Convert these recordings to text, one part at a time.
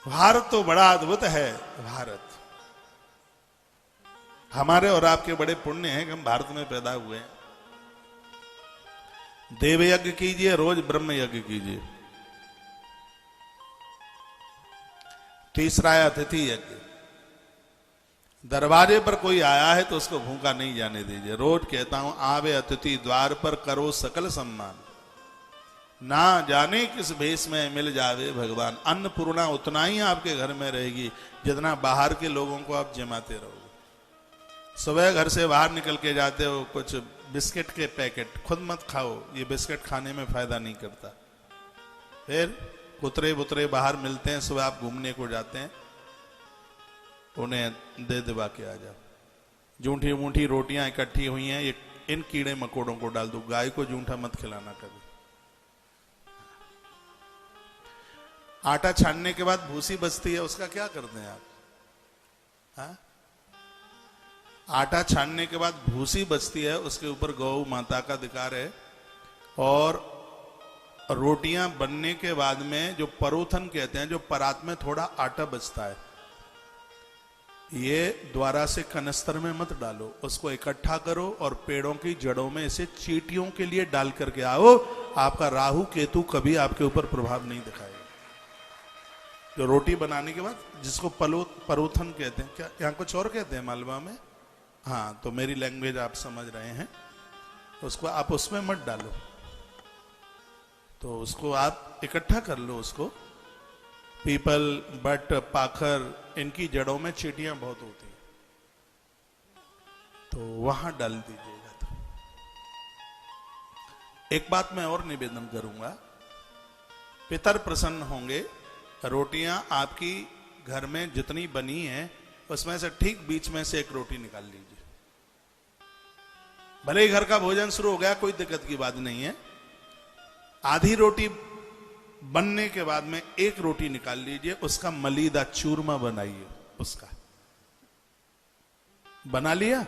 भारत तो बड़ा अद्भुत है। भारत हमारे और आपके बड़े पुण्य हैं कि हम भारत में पैदा हुए हैं। देव यज्ञ कीजिए, रोज ब्रह्म यज्ञ कीजिए। तीसरा है अतिथि यज्ञ। दरवाजे पर कोई आया है तो उसको भूखा नहीं जाने दीजिए। रोज कहता हूं, आवे अतिथि द्वार पर करो सकल सम्मान, ना जाने किस भेष में मिल जावे भगवान। अन्नपूर्णा उतना ही आपके घर में रहेगी जितना बाहर के लोगों को आप जमाते रहोगे। सुबह घर से बाहर निकल के जाते हो, कुछ बिस्किट के पैकेट, खुद मत खाओ, ये बिस्किट खाने में फायदा नहीं करता। फिर कुतरे बुतरे बाहर मिलते हैं, सुबह आप घूमने को जाते हैं, उन्हें दे दबा के आ जाओ। जूठी मूठी रोटियां इकट्ठी हुई हैं, ये इन कीड़े मकोड़ों को डाल दो। गाय को जूठा मत खिलाना कभी। आटा छानने के बाद भूसी बचती है, उसका क्या करते हैं आप? हाँ? आटा छानने के बाद भूसी बचती है, उसके ऊपर गौ माता का अधिकार है। और रोटियां बनने के बाद में जो परोथन कहते हैं, जो परात में थोड़ा आटा बचता है, ये द्वारा से कनस्तर में मत डालो, उसको इकट्ठा करो और पेड़ों की जड़ों में इसे चींटियों के लिए डाल करके आओ। आपका राहु केतु कभी आपके ऊपर प्रभाव नहीं दिखाएगा। जो रोटी बनाने के बाद जिसको परोथन कहते हैं, क्या यहाँ कुछ और कहते हैं मालवा में? हाँ, तो मेरी लैंग्वेज आप समझ रहे हैं। उसको आप उसमें मत डालो, तो उसको आप इकट्ठा कर लो। उसको पीपल, बट, पाखर, इनकी जड़ों में चींटियां बहुत होती हैं, तो वहां डाल दीजिएगा। तो एक बात मैं और निवेदन करूंगा, पितर प्रसन्न होंगे। रोटियां आपकी घर में जितनी बनी है उसमें से ठीक बीच में से एक रोटी निकाल लीजिए। भले ही घर का भोजन शुरू हो गया, कोई दिक्कत की बात नहीं है। आधी रोटी बनने के बाद में एक रोटी निकाल लीजिए, उसका मलीदा चूरमा बनाइए। उसका बना लिया,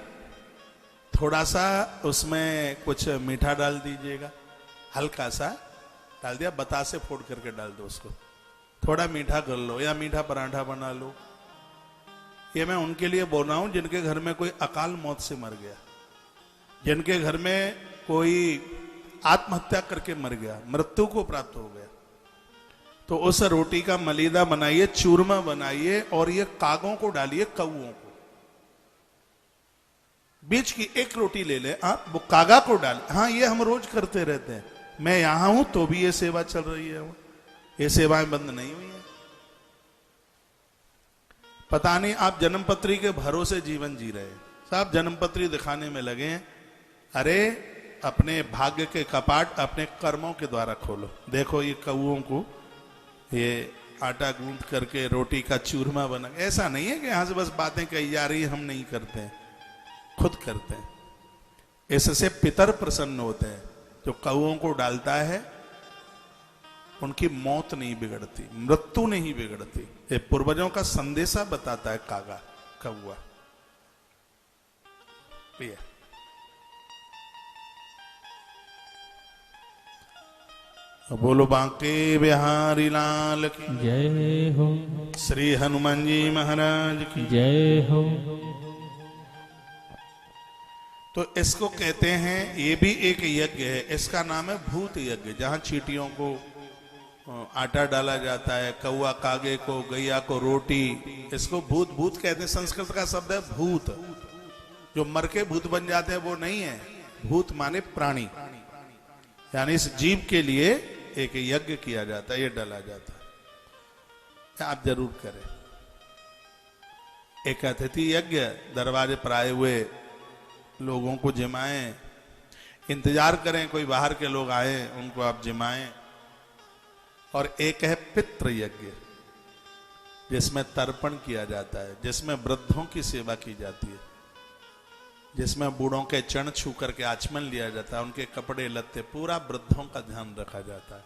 थोड़ा सा उसमें कुछ मीठा डाल दीजिएगा, हल्का सा डाल दिया, बतासे फोड़ करके डाल दो उसको। थोड़ा मीठा कर लो या मीठा पराठा बना लो। ये मैं उनके लिए बोल रहा हूं जिनके घर में कोई अकाल मौत से मर गया, जिनके घर में कोई आत्महत्या करके मर गया, मृत्यु को प्राप्त हो गया, तो उस रोटी का मलीदा बनाइए, चूरमा बनाइए और ये कागों को डालिए, कौओं को। बीच की एक रोटी ले ले आप, वो कागा को डाल। हाँ, ये हम रोज करते रहते हैं। मैं यहां हूं तो भी ये सेवा चल रही है, ये सेवाएं बंद नहीं हुई है। पता नहीं आप जन्मपत्री के भरोसे जीवन जी रहे हैं। साहब जन्मपत्री दिखाने में लगे हैं। अरे अपने भाग्य के कपाट अपने कर्मों के द्वारा खोलो। देखो ये कौओं को ये आटा गूंथ करके रोटी का चूरमा बना। ऐसा नहीं है कि यहां से बस बातें कही जा रही है, हम नहीं करते हैं, खुद करते हैं। इससे पितर प्रसन्न होते हैं। जो कौओं को डालता है उनकी मौत नहीं बिगड़ती, मृत्यु नहीं बिगड़ती। ये पूर्वजों का संदेशा बताता है कागा, कौआ। बोलो बांके बिहारी लाल की जय हो। श्री हनुमान जी महाराज की जय हो। तो इसको कहते हैं, ये भी एक यज्ञ है, इसका नाम है भूत यज्ञ। जहां चींटियों को आटा डाला जाता है, कौआ कागे को, गैया को रोटी, इसको भूत भूत कहते हैं। संस्कृत का शब्द है भूत। जो मर के भूत बन जाते हैं वो नहीं है। भूत माने प्राणी, यानी इस जीव के लिए एक यज्ञ किया जाता है, ये डाला जाता है। आप जरूर करें। एक अतिथि यज्ञ, दरवाजे पर आए हुए लोगों को जिमाएं, इंतजार करें कोई बाहर के लोग आए, उनको आप जिमाएं। और एक है पितृ यज्ञ, जिसमें तर्पण किया जाता है, जिसमें वृद्धों की सेवा की जाती है, जिसमें बूढ़ों के चरण छू करके आचमन लिया जाता है, उनके कपड़े लत्ते, पूरा वृद्धों का ध्यान रखा जाता है।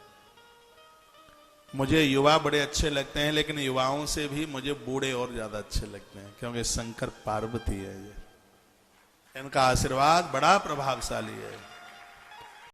मुझे युवा बड़े अच्छे लगते हैं, लेकिन युवाओं से भी मुझे बूढ़े और ज्यादा अच्छे लगते हैं, क्योंकि शंकर पार्वती है ये। इनका आशीर्वाद बड़ा प्रभावशाली है।